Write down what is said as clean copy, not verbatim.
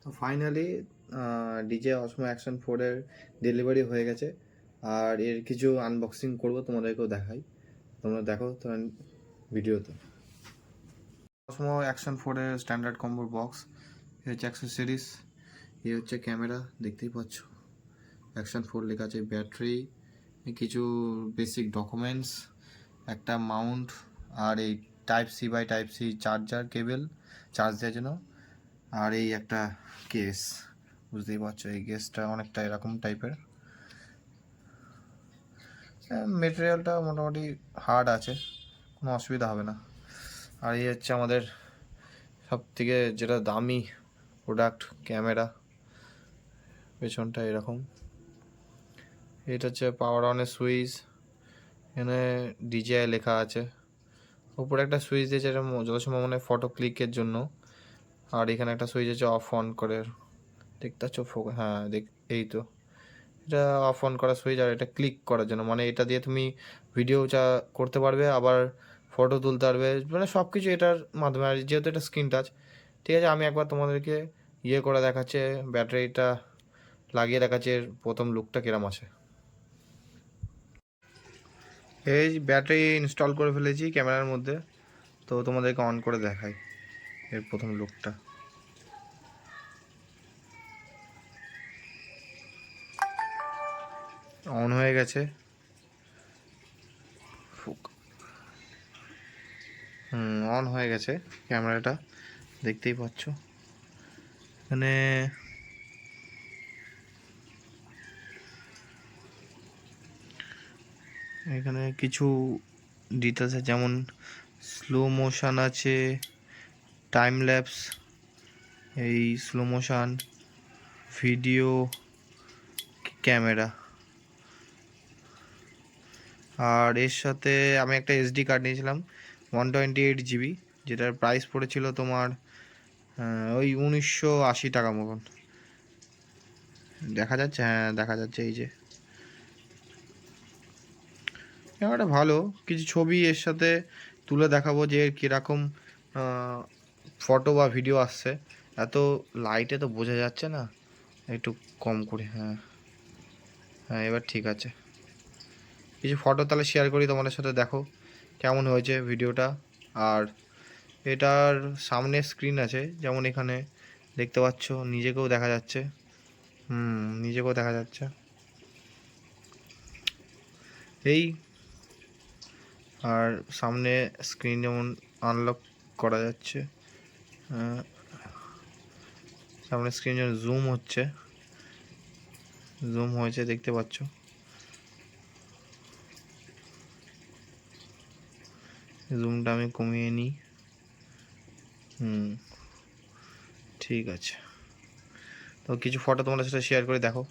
তো finally DJ অসমো action 4 এর delivery হয়ে গেছে। আর এর কিছু আনবক্সিং করব, তোমাদেরকেও দেখাই। তোমরা দেখো তোমার ভিডিওতে। অসমো অ্যাকশন 4 এর স্ট্যান্ডার্ড কম্বোর বক্স। এই হচ্ছে অ্যাক্সেসরিজ, এই হচ্ছে ক্যামেরা, দেখতেই পাচ্ছ অ্যাকশন 4 লেখা আছে। ব্যাটারি, কিছু বেসিক ডকুমেন্টস, একটা মাউন্ট, আর এই type C by type C charger cable charge দেওয়ার জন্য, আর এই একটা কেস। বুঝতেই পারছো এই কেসটা অনেকটা এরকম টাইপের। মেটেরিয়ালটা মোটামুটি হার্ড আছে, কোনো অসুবিধা হবে না। আর এই হচ্ছে আমাদের সব থেকে যেটা দামি প্রোডাক্ট, ক্যামেরা। পেছনটা এরকম, এটা হচ্ছে পাওয়ার অনের সুইচ, এখানে ডিজিআই লেখা আছে। উপরে একটা সুইচ দিয়েছে, এটা যত সময় মনে হয় ফটো ক্লিকের জন্য। আর এখানে একটা সুইচ আছে অফ অন করে, দেখতে পাচ্ছ? হ্যাঁ এই তো এটা অফ অন করা সুইচ। আর এটা ক্লিক করার জন্য, মানে এটা দিয়ে তুমি ভিডিও করতে পারবে, আবার ফটো তুলতে পারবে, মানে সব কিছু এটার মাধ্যমে। আর যেহেতু এটা স্ক্রিন টাচ, ঠিক আছে, আমি একবার তোমাদেরকে করে দেখাচ্ছে, ব্যাটারিটা লাগিয়ে দেখাচ্ছে এর প্রথম লুকটা কিরম আছে। এই ব্যাটারি ইনস্টল করে ফেলেছি ক্যামেরার মধ্যে, তো তোমাদেরকে অন করে দেখাই এর প্রথম লুকটা। অন হয়ে গেছে, অন হয়ে গেছে ক্যামেরাটা, দেখতেই পাচ্ছ। এখানে এখানে কিছু ডিটেলস আছে, যেমন স্লো মোশন আছে, টাইম ল্যাপস, এই স্লো মোশন, ভিডিও, ক্যামেরা। আর এর সাথে আমি একটা এসডি কার্ড নিয়েছিলাম 128 GB, যেটার প্রাইস পড়েছিল তোমার ওই 1980 টাকা মতন। দেখা যাচ্ছে? হ্যাঁ দেখা যাচ্ছে। এই যে ক্যামেরাটা ভালো, কিছু ছবি এর সাথে তুলে দেখাবো যে এর কীরকম ফটো বা ভিডিও আসছে। এত লাইটে তো বোঝা যাচ্ছে না, একটু কম করে। হ্যাঁ হ্যাঁ, এবার ঠিক আছে। কিছু ফটো তাহলে শেয়ার করি তোমাদের সাথে, দেখো কেমন হয়েছে ভিডিওটা। আর এটার সামনে স্ক্রিন আছে, যেমন এখানে দেখতে পাচ্ছ, নিজেকেও দেখা যাচ্ছে। নিজেকেও দেখা যাচ্ছে এই। আর সামনে স্ক্রিন যেমন আনলক করা যাচ্ছে, সামনে স্ক্রিন যেমন জুম হচ্ছে, জুম হয়েছে, দেখতে পাচ্ছ। জুমটা আমি কমিয়ে নিই। ঠিক আছে, তো কিছু ফটো তোমাদের সাথে শেয়ার করে দেখো।